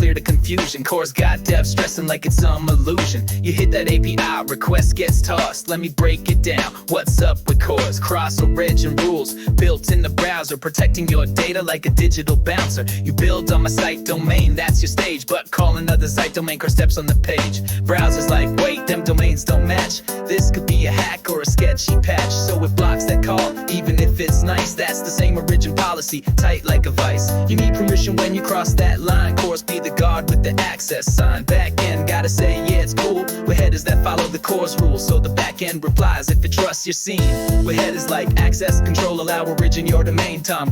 clear the confusion. CORS got devs stressing like it's some illusion. You hit that API, request gets tossed. Let me break it down. What's up with CORS? Cross origin rules built in the browser, protecting your data like a digital bouncer. You build on my site domain, that's your stage, but call another site domain, CORS steps on the page. Browsers like, wait, them domains don't match. This could be a hack or a sketchy patch, so it blocks that call, even if it's nice. That's the same origin policy, tight like a vice. You need permission when you cross that line. CORS be the guard with the access sign. Back end gotta say, yeah, it's cool. With headers that follow the CORS rules, so the back end replies if it trusts your scene. With headers like access control, allow origin your domain, calm,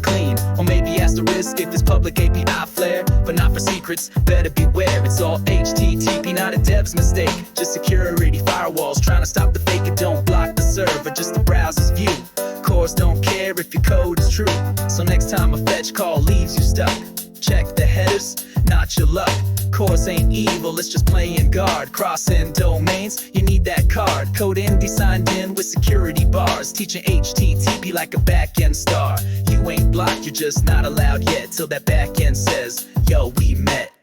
clean. Or maybe asterisk if it's public API flare, but not for secrets, better beware. It's all HTTP, not a dev's mistake. Just security firewalls trying to stop the fake. It don't block the server, just the browser's view. CORS don't care if your code is true, so next time a fetch call leaves you stuck, check the headers, not your luck. CORS ain't evil, it's just playing guard. Crossing domains, you need that card. Code ND signed in with security bars, teaching HTTP like a back-end star. You ain't blocked, you're just not allowed yet, till that back-end says, yo, we met.